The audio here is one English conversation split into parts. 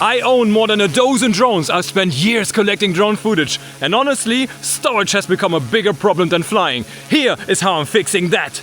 I own more than a dozen drones. I've spent years collecting drone footage. And honestly, storage has become a bigger problem than flying. Here is how I'm fixing that.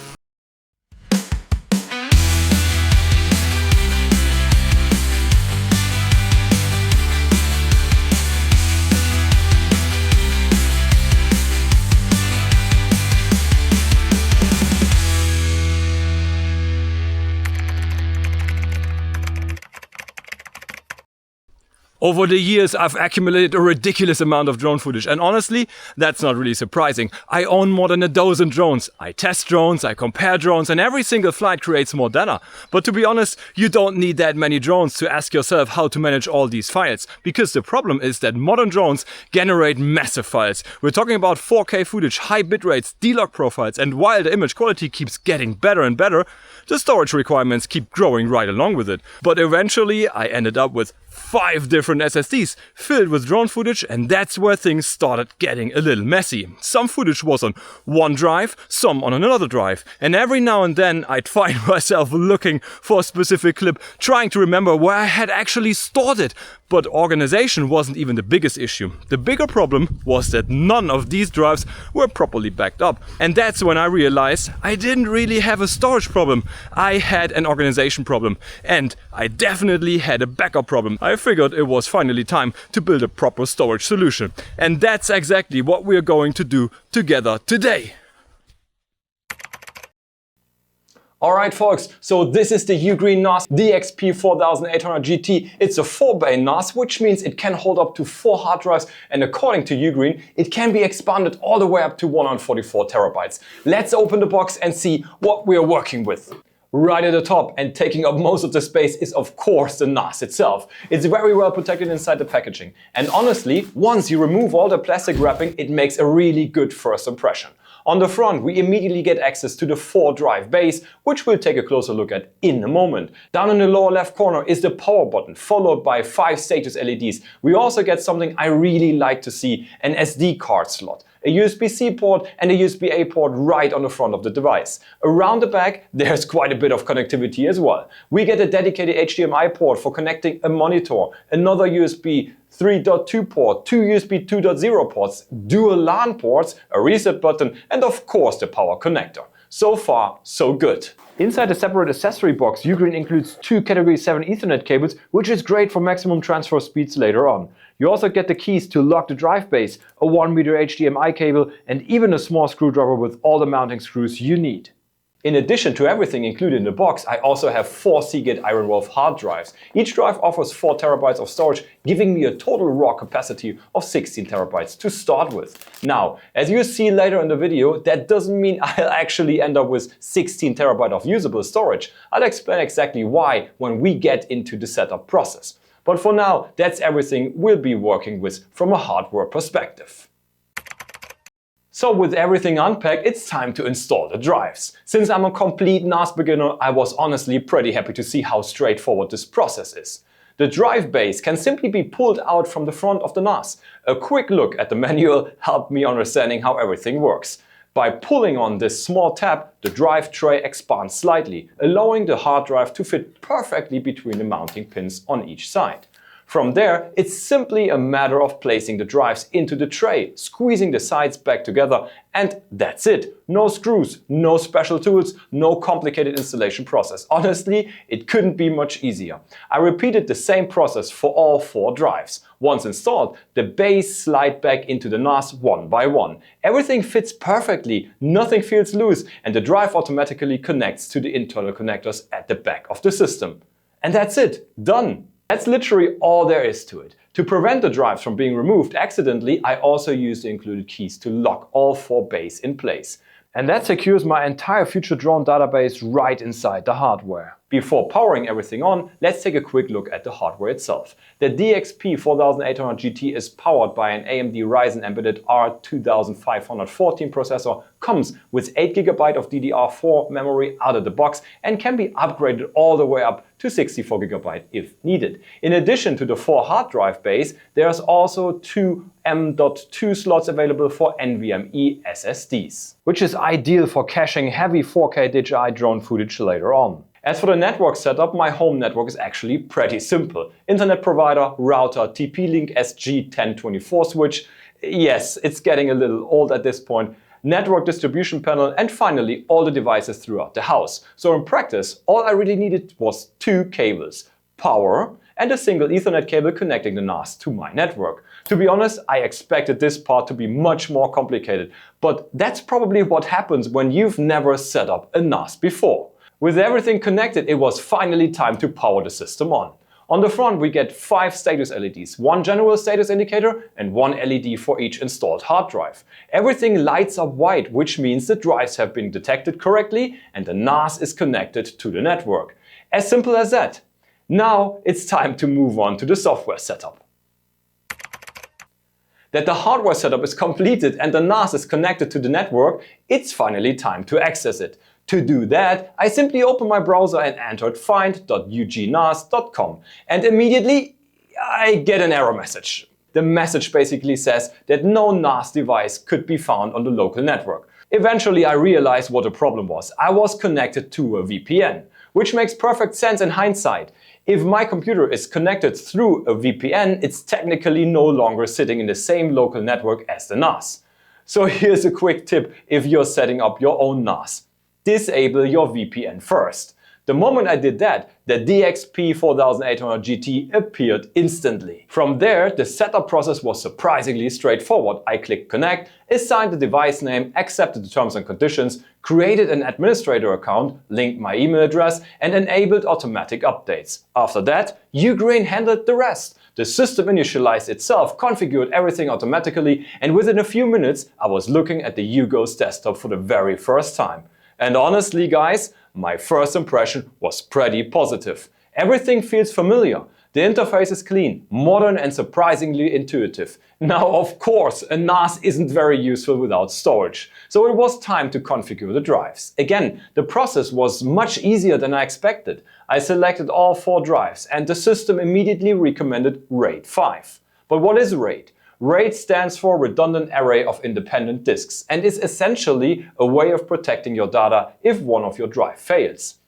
Over the years, I've accumulated a ridiculous amount of drone footage, and honestly, that's not really surprising. I own more than a dozen drones. I test drones, I compare drones, and every single flight creates more data. But to be honest, you don't need that many drones to ask yourself how to manage all these files, because the problem is that modern drones generate massive files. We're talking about 4K footage, high bitrates, D-log profiles, and while the image quality keeps getting better and better, the storage requirements keep growing right along with it. But eventually, I ended up with 5 different SSDs filled with drone footage, and that's where things started getting a little messy. Some footage was on one drive, some on another drive, and every now and then I'd find myself looking for a specific clip, trying to remember where I had actually stored it. But organization wasn't even the biggest issue. The bigger problem was that none of these drives were properly backed up. And that's when I realized I didn't really have a storage problem. I had an organization problem, and I definitely had a backup problem. I figured it was finally time to build a proper storage solution. And that's exactly what we're going to do together today. Alright folks, so this is the UGREEN NAS DXP4800 GT. It's a 4-bay NAS, which means it can hold up to 4 hard drives, and according to UGREEN, it can be expanded all the way up to 144 terabytes. Let's open the box and see what we are working with. Right at the top and taking up most of the space is of course the NAS itself. It's very well protected inside the packaging. And honestly, once you remove all the plastic wrapping, it makes a really good first impression. On the front, we immediately get access to the 4-drive base, which we'll take a closer look at in a moment. Down in the lower left corner is the power button, followed by 5 status LEDs. We also get something I really like to see, an SD card slot, a USB-C port and a USB-A port right on the front of the device. Around the back, there's quite a bit of connectivity as well. We get a dedicated HDMI port for connecting a monitor, another USB 3.2 port, 2 USB 2.0 ports, dual LAN ports, a reset button, and of course the power connector. So far, so good. Inside the separate accessory box, UGREEN includes 2 Category 7 Ethernet cables, which is great for maximum transfer speeds later on. You also get the keys to lock the drive base, a 1-meter HDMI cable, and even a small screwdriver with all the mounting screws you need. In addition to everything included in the box, I also have 4 Seagate Iron Wolf hard drives. Each drive offers 4 terabytes of storage, giving me a total raw capacity of 16 terabytes to start with. Now, as you'll see later in the video, that doesn't mean I'll actually end up with 16 terabytes of usable storage. I'll explain exactly why when we get into the setup process. But for now, that's everything we'll be working with from a hardware perspective. So with everything unpacked, it's time to install the drives. Since I'm a complete NAS beginner, I was honestly pretty happy to see how straightforward this process is. The drive base can simply be pulled out from the front of the NAS. A quick look at the manual helped me understanding how everything works. By pulling on this small tab, the drive tray expands slightly, allowing the hard drive to fit perfectly between the mounting pins on each side. From there, it's simply a matter of placing the drives into the tray, squeezing the sides back together, and that's it. No screws, no special tools, no complicated installation process. Honestly, it couldn't be much easier. I repeated the same process for all 4 drives. Once installed, the base slides back into the NAS one by one. Everything fits perfectly, nothing feels loose, and the drive automatically connects to the internal connectors at the back of the system. And that's it, done. That's literally all there is to it. To prevent the drives from being removed accidentally, I also use the included keys to lock all 4 bays in place. And that secures my entire future drone database right inside the hardware. Before powering everything on, let's take a quick look at the hardware itself. The DXP4800 GT is powered by an AMD Ryzen embedded R2514 processor, comes with 8GB of DDR4 memory out of the box, and can be upgraded all the way up to 64GB if needed. In addition to the 4 hard drive bays, there's also 2 M.2 slots available for NVMe SSDs, which is ideal for caching heavy 4K DJI drone footage later on. As for the network setup, my home network is actually pretty simple. Internet provider, router, TP-Link SG1024 switch. Yes, it's getting a little old at this point. Network distribution panel, and finally all the devices throughout the house. So in practice, all I really needed was 2 cables, power and a single Ethernet cable connecting the NAS to my network. To be honest, I expected this part to be much more complicated, but that's probably what happens when you've never set up a NAS before. With everything connected, it was finally time to power the system on. On the front we get 5 status LEDs, 1 general status indicator and 1 LED for each installed hard drive. Everything lights up white, which means the drives have been detected correctly and the NAS is connected to the network. As simple as that. Now it's time to move on to the software setup. That the hardware setup is completed and the NAS is connected to the network, it's finally time to access it. To do that, I simply open my browser and entered find.ugnas.com, and immediately I get an error message. The message basically says that no NAS device could be found on the local network. Eventually I realized what the problem was. I was connected to a VPN, which makes perfect sense in hindsight. If my computer is connected through a VPN, it's technically no longer sitting in the same local network as the NAS. So here's a quick tip if you're setting up your own NAS. Disable your VPN first. The moment I did that, the DXP4800 GT appeared instantly. From there, the setup process was surprisingly straightforward. I clicked connect, assigned the device name, accepted the terms and conditions, created an administrator account, linked my email address and enabled automatic updates. After that, UGREEN handled the rest. The system initialized itself, configured everything automatically, and within a few minutes I was looking at the UGOS desktop for the very first time. And honestly guys, my first impression was pretty positive. Everything feels familiar. The interface is clean, modern and surprisingly intuitive. Now of course, a NAS isn't very useful without storage, so it was time to configure the drives. Again, the process was much easier than I expected. I selected all 4 drives and the system immediately recommended RAID 5. But what is RAID? RAID stands for Redundant Array of Independent Disks and is essentially a way of protecting your data if one of your drives fails.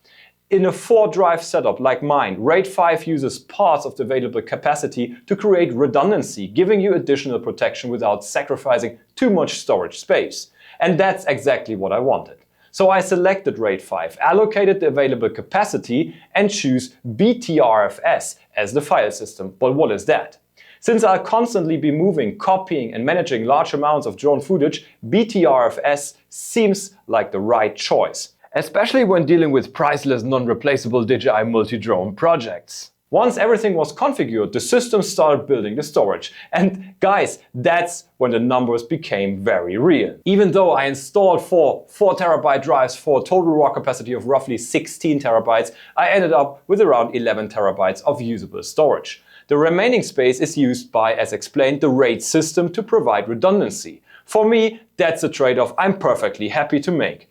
In a 4-drive setup like mine, RAID 5 uses parts of the available capacity to create redundancy, giving you additional protection without sacrificing too much storage space. And that's exactly what I wanted. So I selected RAID 5, allocated the available capacity and choose BTRFS as the file system. But what is that? Since I'll constantly be moving, copying and managing large amounts of drone footage, BTRFS seems like the right choice, especially when dealing with priceless, non-replaceable DJI multi-drone projects. Once everything was configured, the system started building the storage. And guys, that's when the numbers became very real. Even though I installed 4 4TB drives for a total raw capacity of roughly 16 terabytes, I ended up with around 11 terabytes of usable storage. The remaining space is used by, as explained, the RAID system to provide redundancy. For me, that's a trade-off I'm perfectly happy to make.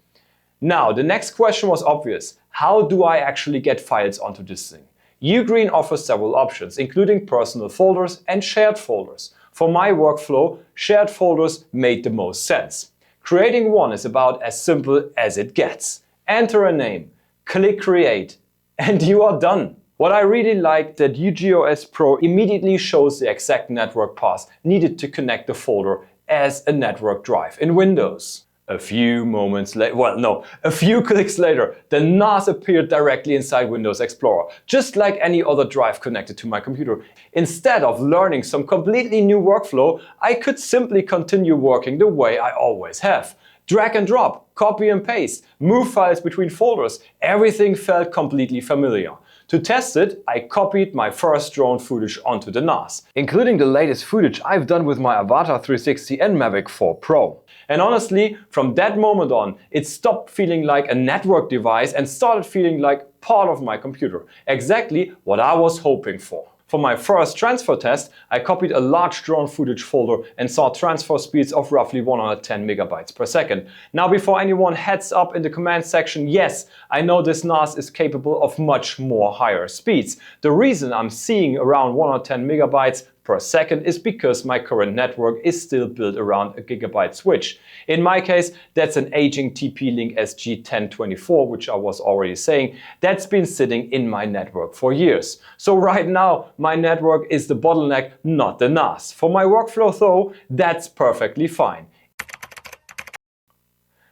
Now, the next question was obvious. How do I actually get files onto this thing? UGREEN offers several options, including personal folders and shared folders. For my workflow, shared folders made the most sense. Creating one is about as simple as it gets. Enter a name, click create, and you are done. What I really liked that UGOS Pro immediately shows the exact network path needed to connect the folder as a network drive in Windows. A few clicks later, the NAS appeared directly inside Windows Explorer, just like any other drive connected to my computer. Instead of learning some completely new workflow, I could simply continue working the way I always have. Drag and drop, copy and paste, move files between folders, everything felt completely familiar. To test it, I copied my first drone footage onto the NAS, including the latest footage I've done with my Avatar 360 and Mavic 4 Pro. And honestly, from that moment on, it stopped feeling like a network device and started feeling like part of my computer. Exactly what I was hoping for. For my first transfer test, I copied a large drone footage folder and saw transfer speeds of roughly 110 megabytes per second. Now, before anyone heads up in the command section, yes, I know this NAS is capable of much more higher speeds. The reason I'm seeing around 110 megabytes per second is because my current network is still built around a gigabyte switch. In my case, that's an aging TP-Link SG1024, which I was already saying, that's been sitting in my network for years. So right now, my network is the bottleneck, not the NAS. For my workflow though, that's perfectly fine.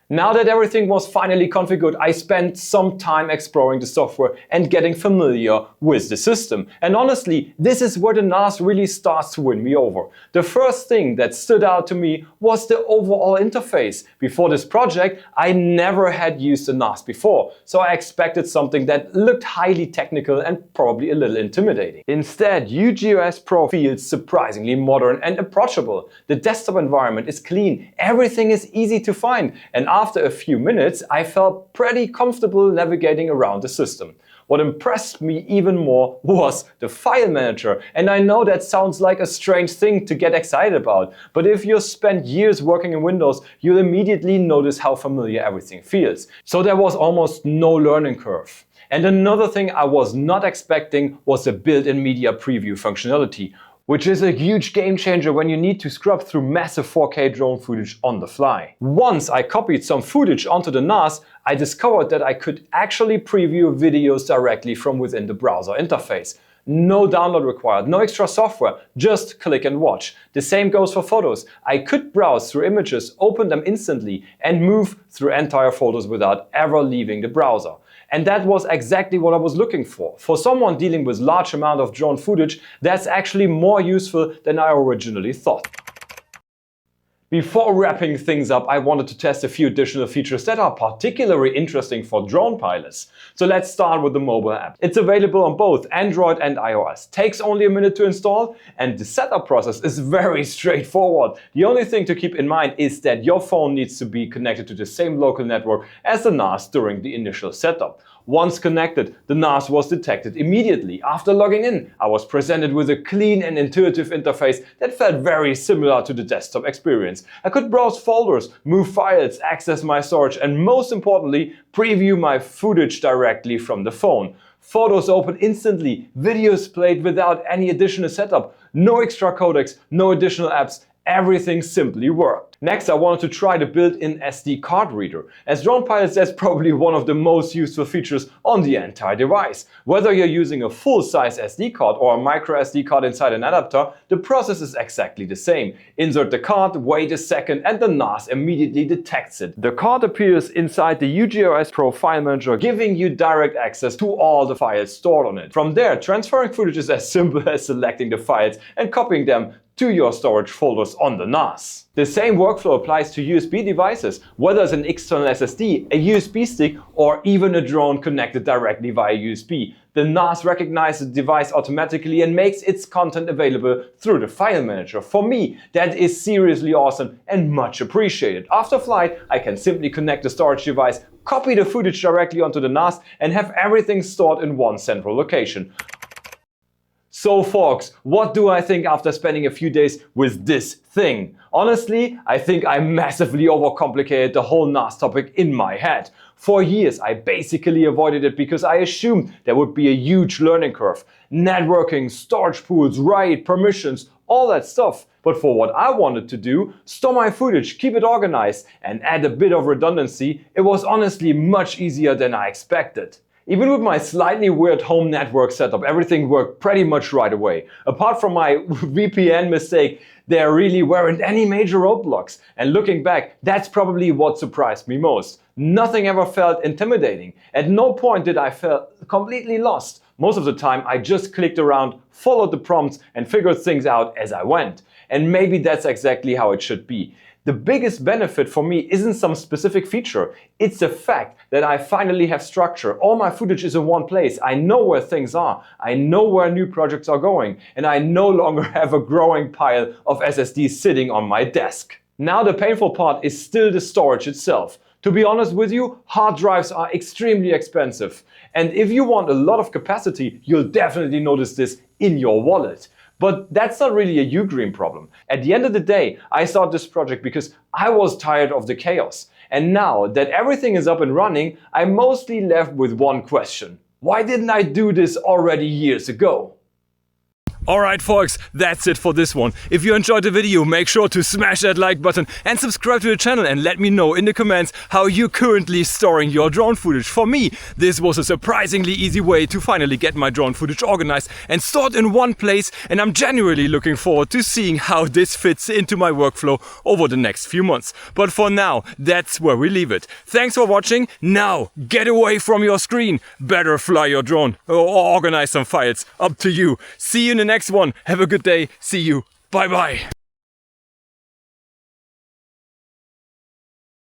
Now that everything was finally configured, I spent some time exploring the software and getting familiar with the system. And honestly, this is where the NAS really starts to win me over. The first thing that stood out to me was the overall interface. Before this project, I never had used a NAS before, so I expected something that looked highly technical and probably a little intimidating. Instead, UGOS Pro feels surprisingly modern and approachable. The desktop environment is clean, everything is easy to find, and after a few minutes, I felt pretty comfortable navigating around the system. What impressed me even more was the file manager, and I know that sounds like a strange thing to get excited about, but if you spent years working in Windows, you'll immediately notice how familiar everything feels. So there was almost no learning curve. And another thing I was not expecting was the built-in media preview functionality, which is a huge game changer when you need to scrub through massive 4K drone footage on the fly. Once I copied some footage onto the NAS, I discovered that I could actually preview videos directly from within the browser interface. No download required, no extra software, just click and watch. The same goes for photos. I could browse through images, open them instantly, and move through entire folders without ever leaving the browser. And that was exactly what I was looking for. For someone dealing with large amount of drone footage, that's actually more useful than I originally thought. Before wrapping things up, I wanted to test a few additional features that are particularly interesting for drone pilots. So let's start with the mobile app. It's available on both Android and iOS. Takes only a minute to install, and the setup process is very straightforward. The only thing to keep in mind is that your phone needs to be connected to the same local network as the NAS during the initial setup. Once connected, the NAS was detected immediately. After logging in, I was presented with a clean and intuitive interface that felt very similar to the desktop experience. I could browse folders, move files, access my storage, and most importantly, preview my footage directly from the phone. Photos open instantly, videos played without any additional setup, no extra codecs, no additional apps. Everything simply worked. Next, I wanted to try the built-in SD card reader. As drone pilots, that's probably one of the most useful features on the entire device. Whether you're using a full-size SD card or a micro SD card inside an adapter, the process is exactly the same. Insert the card, wait a second, and the NAS immediately detects it. The card appears inside the UGREEN Pro file manager, giving you direct access to all the files stored on it. From there, transferring footage is as simple as selecting the files and copying them to your storage folders on the NAS. The same workflow applies to USB devices, whether it's an external SSD, a USB stick, or even a drone connected directly via USB. The NAS recognizes the device automatically and makes its content available through the file manager. For me, that is seriously awesome and much appreciated. After flight, I can simply connect the storage device, copy the footage directly onto the NAS, and have everything stored in one central location. So folks, what do I think after spending a few days with this thing? Honestly, I think I massively overcomplicated the whole NAS topic in my head. For years, I basically avoided it because I assumed there would be a huge learning curve. Networking, storage pools, RAID, permissions, all that stuff. But for what I wanted to do, store my footage, keep it organized, and add a bit of redundancy, it was honestly much easier than I expected. Even with my slightly weird home network setup, everything worked pretty much right away. Apart from my VPN mistake, there really weren't any major roadblocks. And looking back, that's probably what surprised me most. Nothing ever felt intimidating. At no point did I feel completely lost. Most of the time, I just clicked around, followed the prompts, and figured things out as I went. And maybe that's exactly how it should be. The biggest benefit for me isn't some specific feature, it's the fact that I finally have structure. All my footage is in one place, I know where things are, I know where new projects are going, and I no longer have a growing pile of SSDs sitting on my desk. Now the painful part is still the storage itself. To be honest with you, hard drives are extremely expensive. And if you want a lot of capacity, you'll definitely notice this in your wallet. But that's not really a UGREEN problem. At the end of the day, I started this project because I was tired of the chaos. And now that everything is up and running, I'm mostly left with one question. Why didn't I do this already years ago? Alright folks, that's it for this one. If you enjoyed the video, make sure to smash that like button and subscribe to the channel and let me know in the comments how you're currently storing your drone footage. For me, this was a surprisingly easy way to finally get my drone footage organized and stored in one place, and I'm genuinely looking forward to seeing how this fits into my workflow over the next few months. But for now, that's where we leave it. Thanks for watching. Now, get away from your screen. Better fly your drone or organize some files. Up to you. See you in the next one. Have a good day. See you. Bye bye.